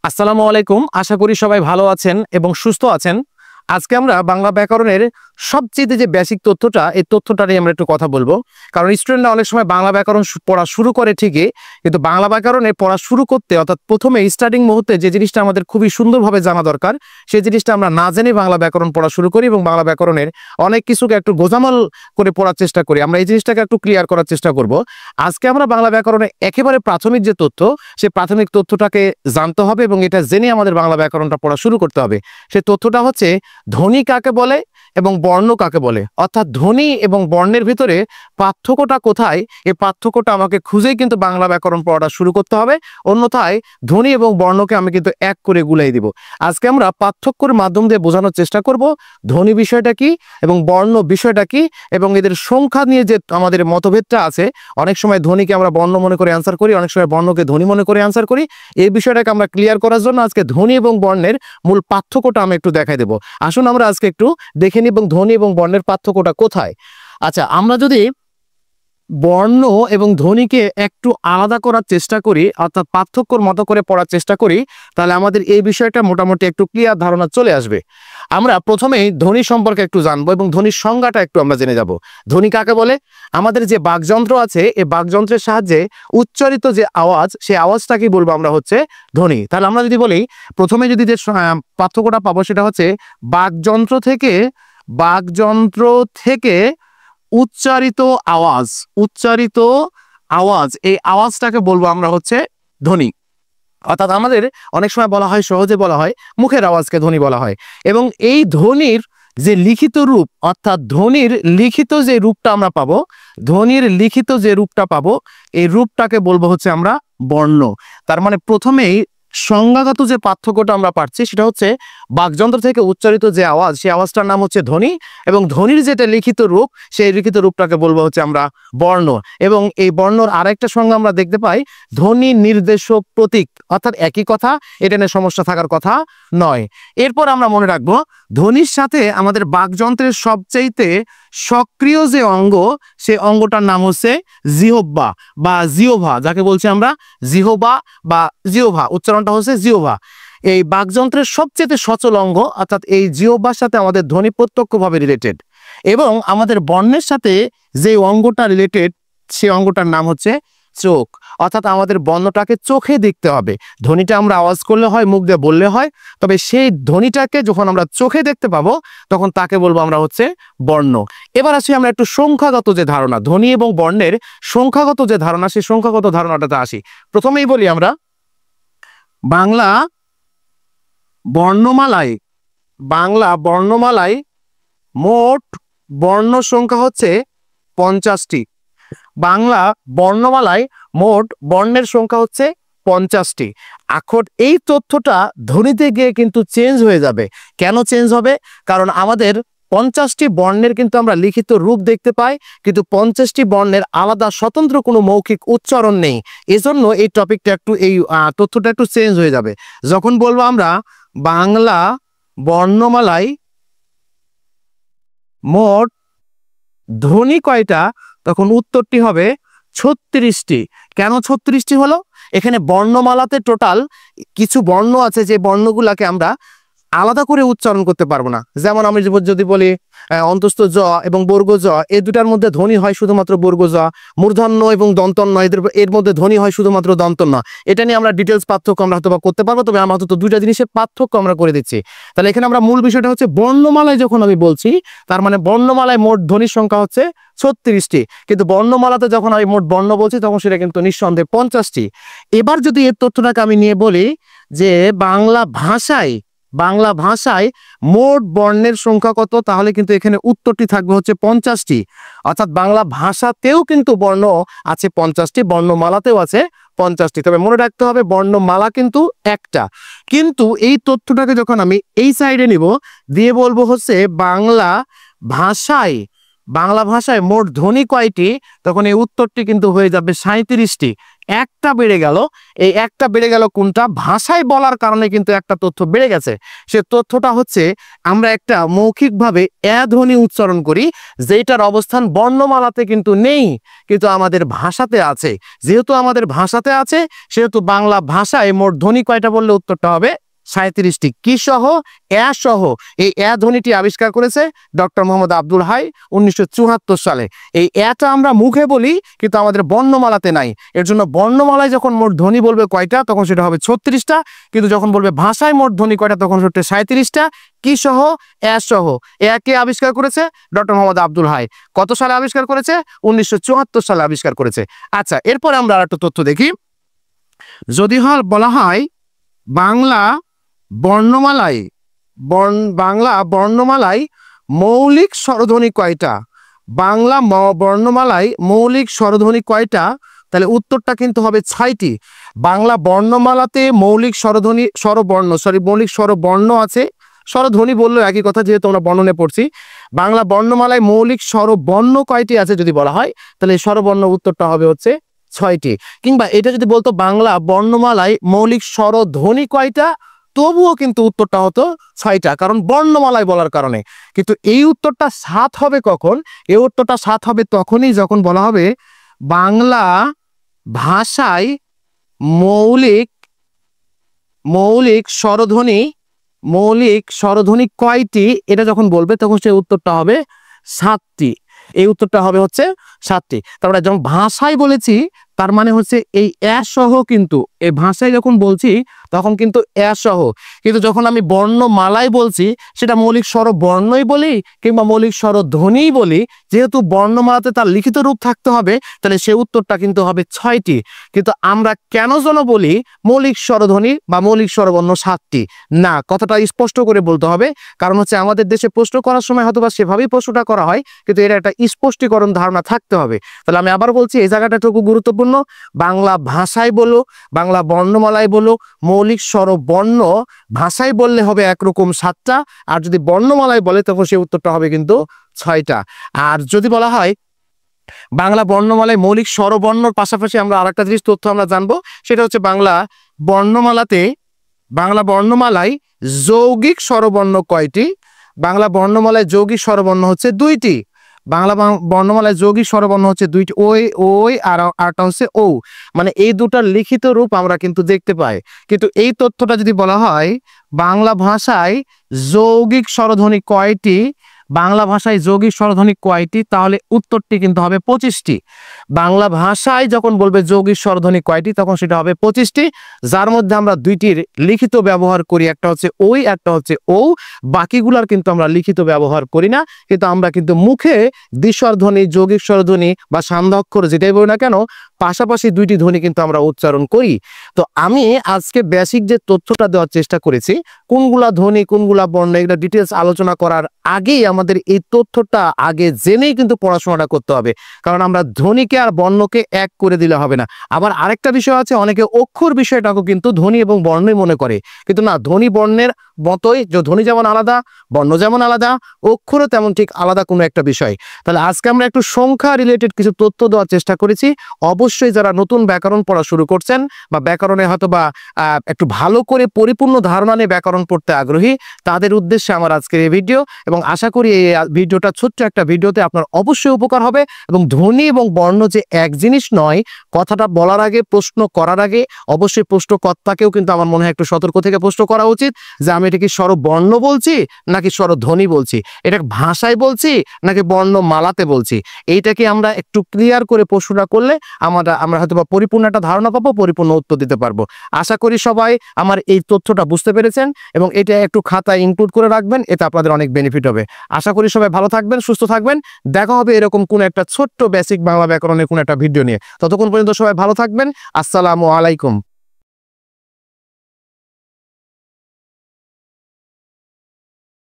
আসসালামু আলাইকুম। আশা করি সবাই ভালো আছেন এবং সুস্থ আছেন। আজকে আমরা বাংলা ব্যাকরণের সবচেয়ে যে বেসিক তথ্যটা, এই তথ্যটা নিয়ে আমরা একটু কথা বলবো। কারণ স্টুডেন্টরা অনেক সময় বাংলা ব্যাকরণ পড়া শুরু করে ঠিকই, কিন্তু বাংলা ব্যাকরণে পড়া শুরু করতে অর্থাৎ প্রথমে স্টার্টিং মুহূর্তে যে জিনিসটা আমাদের খুবই সুন্দরভাবে জানা দরকার, সেই জিনিসটা আমরা না জেনে বাংলা ব্যাকরণ পড়া শুরু করি এবং বাংলা ব্যাকরণের অনেক কিছুকে একটু গোজামাল করে পড়ার চেষ্টা করি। আমরা এই জিনিসটাকে একটু ক্লিয়ার করার চেষ্টা করব। আজকে আমরা বাংলা ব্যাকরণে একেবারে প্রাথমিক যে তথ্য, সেই প্রাথমিক তথ্যটাকে জানতে হবে এবং এটা জেনে আমাদের বাংলা ব্যাকরণটা পড়া শুরু করতে হবে। সেই তথ্যটা হচ্ছে ধ্বনি কাকে বলে এবং বর্ণ কাকে বলে, অর্থাৎ ধ্বনি এবং বর্ণের ভিতরে পার্থক্যটা কোথায়, এই পার্থক্যটা আমাকে খুঁজেই কিন্তু বাংলা ব্যাকরণ পড়াটা শুরু করতে হবে। অন্যথায় ধ্বনি এবং বর্ণকে আমি কিন্তু এক করে গুলাই দিব। আজকে আমরা পার্থক্যের মাধ্যম দিয়ে বোঝানোর চেষ্টা করব ধ্বনি বিষয়টা কি এবং বর্ণ বিষয়টা কি, এবং এদের সংখ্যা নিয়ে যে আমাদের মতভেদটা আছে। অনেক সময় ধ্বনিকে আমরা বর্ণ মনে করে অ্যান্সার করি, অনেক সময় বর্ণকে ধ্বনি মনে করে অ্যান্সার করি। এই বিষয়টাকে আমরা ক্লিয়ার করার জন্য আজকে ধ্বনি এবং বর্ণের মূল পার্থক্যটা আমি একটু দেখাই দেব। আসুন আমরা আজকে একটু দেখে নিই এবং ধ্বনি এবং বর্ণের পার্থক্যটা কোথায়। আচ্ছা, আমরা যদি বর্ণ এবং ধ্বনিকে একটু আলাদা করার চেষ্টা করি, অর্থাৎ পার্থক্যর মতো করে পড়ার চেষ্টা করি, তাহলে আমাদের এই বিষয়টা মোটামুটি একটু ক্লিয়ার ধারণা চলে আসবে। আমরা প্রথমেই ধ্বনি সম্পর্কে একটু জানবো এবং ধ্বনির সংজ্ঞাটা একটু আমরা জেনে যাব। ধ্বনি কাকে বলে? আমাদের যে বাকযন্ত্র আছে, এই বাকযন্ত্রের সাহায্যে উচ্চারিত যে আওয়াজ, সেই আওয়াজটাকেই বলবো আমরা হচ্ছে ধ্বনি। তাহলে আমরা যদি বলি, প্রথমে যদি যে পার্থক্যটা পাবো সেটা হচ্ছে বাকযন্ত্র থেকে উচ্চারিত আওয়াজ, এই আওয়াজটাকে বলবো আমরা হচ্ছে ধ্বনি। অর্থাৎ আমাদের অনেক সময় বলা হয়, সহজে বলা হয়, মুখের আওয়াজকে ধ্বনি বলা হয়। এবং এই ধ্বনির যে লিখিত রূপ, অর্থাৎ ধ্বনির লিখিত যে রূপটা আমরা পাবো, এই রূপটাকে বলবো হচ্ছে আমরা বর্ণ। তার মানে প্রথমেই সংজ্ঞাগত যে পার্থক্যটা আমরা পাচ্ছি সেটা হচ্ছে বাকযন্ত্র থেকে উচ্চারিত যে আওয়াজ, সেই আওয়াজটার নাম হচ্ছে ধ্বনি, এবং ধ্বনির যেটা লিখিত রূপ, সেই লিখিত রূপটাকে বলবো হচ্ছে আমরা বর্ণ। এবং এই বর্ণর আরেকটা সংজ্ঞা আমরা দেখতে পাই, ধ্বনি নির্দেশক প্রতীক, অর্থাৎ একই কথা, এটা নিয়ে সমস্যা থাকার কথা নয়। এরপর আমরা মনে রাখবো, ধ্বনির সাথে আমাদের বাকযন্ত্রের সবচাইতে সক্রিয় যে অঙ্গ, সেই অঙ্গটার নাম হচ্ছে জিহ্বা বা জিহ্বা, যাকে বলছি আমরা জিহ্বা বা জিহ্বা, উচ্চারণটা হচ্ছে জিহ্বা। এই বাকযন্ত্রের সবচেয়ে সচল অঙ্গ, অর্থাৎ এই জিহ্বার সাথে আমাদের ধ্বনি প্রত্যক্ষভাবে রিলেটেড। এবং আমাদের বর্ণের সাথে যে অঙ্গটা রিলেটেড, সেই অঙ্গটার নাম হচ্ছে চোখ। অর্থাৎ আমাদের বর্ণটাকে চোখে দেখতে হবে। ধ্বনিটা আমরা আওয়াজ করলে হয়, মুখ দিয়ে বললে হয়, তবে সেই ধ্বনিটাকে যখন আমরা চোখে দেখতে পাবো, তখন তাকে বলবো আমরা হচ্ছে বর্ণ। এবার আসি আমরা একটু সংখ্যাগত যে ধারণা, ধ্বনি এবং বর্ণের সংখ্যাগত যে ধারণা, সেই সংখ্যাগত ধারণাটাতে আসি। প্রথমেই বলি আমরা, বাংলা বর্ণমালায় মোট বর্ণ সংখ্যা হচ্ছে 50টি। বাংলা বর্ণমালায় মোট বর্ণের সংখ্যা হচ্ছে 50টি। এখন এই তথ্যটা ধ্বনিতে গিয়ে কিন্তু চেঞ্জ হয়ে যাবে। কেন চেঞ্জ হবে? কারণ আমাদের 50টি বর্ণের কিন্তু আমরা লিখিত রূপ দেখতে পাই, কিন্তু 50টি বর্ণের আলাদা স্বতন্ত্র কোনো মৌখিক উচ্চারণ নেই। এজন্য এই টপিকটা একটু, এই তথ্যটা একটু চেঞ্জ হয়ে যাবে। যখন বলবো আমরা বাংলা বর্ণমালায় মোট ধ্বনি কয়টা, তখন উত্তরটি হবে 36টি। কেন 36টি হলো? এখানে বর্ণমালাতে টোটাল কিছু বর্ণ আছে, যে বর্ণগুলাকে আমরা আলাদা করে উচ্চারণ করতে পারবো না। যেমন আমি যদি বলি অন্তস্থ জ এবং বর্গ জ, এই দুটার মধ্যে ধ্বনি হয় শুধুমাত্র বর্গ জ। মূর্ধন্য এবং দন্তন্য, এর মধ্যে ধ্বনি হয় শুধুমাত্র দন্তন্য। এটা নিয়ে আমরা ডিটেলস পার্থক্য আমরা হয়তো করতে পারবো, তবে আমরা হয়তো দুইটা জিনিসের পার্থক্য আমরা করে দিচ্ছি। তাহলে এখানে আমরা মূল বিষয়টা হচ্ছে বর্ণমালায় যখন আমি বলছি, তার মানে বর্ণমালায় মোট ধ্বনির সংখ্যা হচ্ছে 36টি, কিন্তু বর্ণমালাতে যখন আমি মোট বর্ণ বলছি, তখন সেটা কিন্তু নিঃসন্দেহে 50টি। এবার যদি এর তথ্যটাকে আমি নিয়ে বলি যে বাংলা ভাষায় মোট বর্ণের সংখ্যা কত, তাহলে কিন্তু এখানে উত্তরটি থাকবে হচ্ছে 50টি। অর্থাৎ বাংলা ভাষাতেও কিন্তু বর্ণ আছে 50টি, বর্ণমালাতেও আছে 50টি। তবে মনে রাখতে হবে, বর্ণমালা কিন্তু একটা। কিন্তু এই তথ্যটাকে যখন আমি এই সাইডে নিব, দিয়ে বলবো হচ্ছে বাংলা ভাষায় মোট ধ্বনি কয়টি, তখন এই উত্তরটি কিন্তু হয়ে যাবে 37টি। একটা বেড়ে গেল, এই একটা বেড়ে গেল কোনটা? ভাষায় বলার কারণে কিন্তু একটা তথ্য বেড়ে গেছে। সে তথ্যটা হচ্ছে আমরা একটা মৌখিকভাবে এ ধ্বনি উচ্চারণ করি, যেটার অবস্থান বর্ণমালাতে কিন্তু নেই, কিন্তু আমাদের ভাষাতে আছে। যেহেতু আমাদের ভাষাতে আছে, সেহেতু বাংলা ভাষায় মোট ধ্বনি কয়টা বললে উত্তরটা হবে 37টি। কি সহ? এ সহ। এই এ ধ্বনিটি আবিষ্কার করেছে ডক্টর মোহাম্মদ আব্দুল হাই 1974 সালে। এই এটা আমরা মুখে বলি, কিন্তু আমাদের বর্ণমালাতে নাই। এর জন্য বর্ণমালায় যখন মোট ধ্বনি বলবে কয়টা, তখন সেটা হবে 36টা, কিন্তু যখন বলবে ভাষায় মোট ধ্বনি কয়টা, তখন সেটা 37টা। কি সহ? এ সহ। এ কে আবিষ্কার করেছে? ডক্টর মোহাম্মদ আব্দুল হাই। কত সালে আবিষ্কার করেছে? 1974 সালে আবিষ্কার করেছে। আচ্ছা, এরপরে আমরা আরেকটা তথ্য দেখি। যদি বলা হয় বাংলা বর্ণমালায় মৌলিক স্বরধ্বনি কয়টা? বাংলা বর্ণমালায় মৌলিক স্বরধ্বনি কয়টা? তাহলে উত্তরটা কিন্তু হবে 6টি। বাংলা বর্ণমালাতে মৌলিক মৌলিক স্বরবর্ণ আছে। স্বরধ্বনি বললো একই কথা, যেহেতু আমরা বর্ণনে পড়ছি। বাংলা বর্ণমালায় মৌলিক স্বরবর্ণ কয়টি আছে যদি বলা হয়, তাহলে স্বরবর্ণ উত্তরটা হবে হচ্ছে 6টি। কিংবা এটা যদি বলতো বাংলা বর্ণমালায় মৌলিক স্বরধ্বনি কয়টা, তবুও কিন্তু উত্তরটা হতো 6টা, কারণ বর্ণমালায় বলার কারণে। কিন্তু এই উত্তরটা 7 হবে কখন? এই উত্তরটা 7 হবে তখনই যখন বলা হবে বাংলা ভাষায় মৌলিক স্বরধ্বনি কয়টি, এটা যখন বলবে তখন সেই উত্তরটা হবে 7টি। এই উত্তরটা হবে হচ্ছে 7টি। তারপরে যখন ভাষায় বলেছি, তার মানে হচ্ছে এই এ সহ, কিন্তু এই ভাষায় যখন বলছি তখন কিন্তু এ সহ। কিন্তু যখন আমি বর্ণমালায় বলছি, সেটা মৌলিক স্বরবর্ণই বলি কিংবা মৌলিক স্বরধ্বনিই বলি, যেহেতু বর্ণমালাতে তার লিখিত রূপ থাকতে হবে, তাহলে সে উত্তরটা কিন্তু হবে 6টি। কিন্তু আমরা কেন যেন বলি মৌলিক স্বরধ্বনি বা মৌলিক স্বরবর্ণ 7টি? না, কথাটা স্পষ্ট করে বলতে হবে। কারণ হচ্ছে আমাদের দেশে প্রশ্ন করার সময় হয়তো বা সেভাবেই প্রশ্নটা করা হয়, কিন্তু এটা একটা স্পষ্টীকরণ ধারণা থাকতে হবে। তাহলে আমি আবার বলছি, এই জায়গাটা খুব গুরুত্বপূর্ণ। বাংলা ভাষায় বলো, বাংলা বর্ণমালায় বলো, মৌলিক স্বরবর্ণ ভাষায় বললে হবে একরকম 7টা, আর যদি বর্ণমালায় বলে তখন সেই উত্তরটা হবে কিন্তু 6টা। আর যদি বলা হয় বাংলা বর্ণমালায় মৌলিক স্বরবর্ণর পাশাপাশি আমরা আরেকটা জিনিস তথ্য আমরা জানবো, সেটা হচ্ছে বাংলা বর্ণমালায় যৌগিক স্বরবর্ণ কয়টি? বাংলা বর্ণমালায় যৌগিক স্বরবর্ণ হচ্ছে 2টি। বাংলা বর্ণমালায় যৌগিক স্বরবর্ণ হচ্ছে 2টি, ওই আর আরটা হচ্ছে ও। মানে এই দুটার লিখিত রূপ আমরা কিন্তু দেখতে পাই। কিন্তু এই তথ্যটা যদি বলা হয় বাংলা ভাষায় যৌগিক স্বরধ্বনি কয়টি, তাহলে উত্তরটি কিন্তু হবে 25টি। বাংলা ভাষায় যখন বলবে যৌগিক স্বরধ্বনি কয়টি, তখন সেটা হবে 25টি, যার মধ্যে আমরা 2টির লিখিত ব্যবহার করি, একটা হচ্ছে ওই, একটা হচ্ছে ও। বাকিগুলার কিন্তু আমরা লিখিত ব্যবহার করি না, কিন্তু আমরা কিন্তু মুখে দ্বিস্বরধ্বনি, যৌগিক স্বরধ্বনি বা সান্ধ্যাক্ষর যেটাই বলি না কেন, পাশাপাশি 2টি ধ্বনি কিন্তু আমরা উচ্চারণ করি। তো আমি আজকে বেসিক যে তথ্যটা দেওয়ার চেষ্টা করেছি, কোনগুলা ধ্বনি কোনগুলা বর্ণ, এগুলো ডিটেলস আলোচনা করার আগেই আমাদের এই তথ্যটা আগে জেনেই কিন্তু পড়াশোনাটা করতে হবে। কারণ আমরা ধ্বনিকে আর বর্ণকে এক করে দিলে হবে না। আবার আরেকটা বিষয় আছে, অনেকে অক্ষর বিষয়টাকেও কিন্তু ধ্বনি এবং বর্ণই মনে করে, কিন্তু না, ধ্বনি বর্ণের মতোই, যে ধ্বনি যেমন আলাদা, বর্ণ যেমন আলাদা, অক্ষরও তেমন ঠিক আলাদা কোনো একটা বিষয়। তাহলে আজকে আমরা একটু সংখ্যা রিলেটেড কিছু তথ্য দেওয়ার চেষ্টা করেছি। অবশ্যই যারা নতুন ব্যাকরণ পড়া শুরু করছেন বা ব্যাকরণে হয়তো বা একটু ভালো করে পরিপূর্ণ ধারণা নিয়ে ব্যাকরণ পড়তে আগ্রহী, তাদের উদ্দেশ্যে আমার আজকের এই ভিডিও। এবং আশা করি এই ভিডিওটা, ছোট্ট একটা ভিডিওতে আপনার অবশ্যই উপকার হবে। এবং ধ্বনি এবং বর্ণ যে এক জিনিস নয়, কথাটা বলার আগে, প্রশ্ন করার আগে অবশ্যই প্রশ্নকর্তাকেও কিন্তু আমার মনে হয় একটু সতর্ক থেকে প্রশ্ন করা উচিত, যে আমি এটা কি স্বরবর্ণ বলছি নাকি স্বরধ্বনি বলছি, এটা ভাষায় বলছি নাকি বর্ণমালাতে বলছি। এইটাকে আমরা একটু ক্লিয়ার করে প্রশ্নটা করলে আমরা হয়তো বা পরিপূর্ণ একটা ধারণা পাবো, পরিপূর্ণ উত্তর দিতে পারবো। আশা করি সবাই আমার এই তথ্যটা বুঝতে পেরেছেন এবং এটা একটু খাতায় ইনক্লুড করে রাখবেন, এতে আপনাদের অনেক বেনিফিট হবে। আশা করি সবাই ভালো থাকবেন, সুস্থ থাকবেন। দেখা হবে এরকম কোন একটা ছোট্ট বেসিক বাংলা ব্যাকরণের কোন একটা ভিডিও নিয়ে। ততক্ষণ পর্যন্ত সবাই ভালো থাকবেন। আসসালামু আলাইকুম।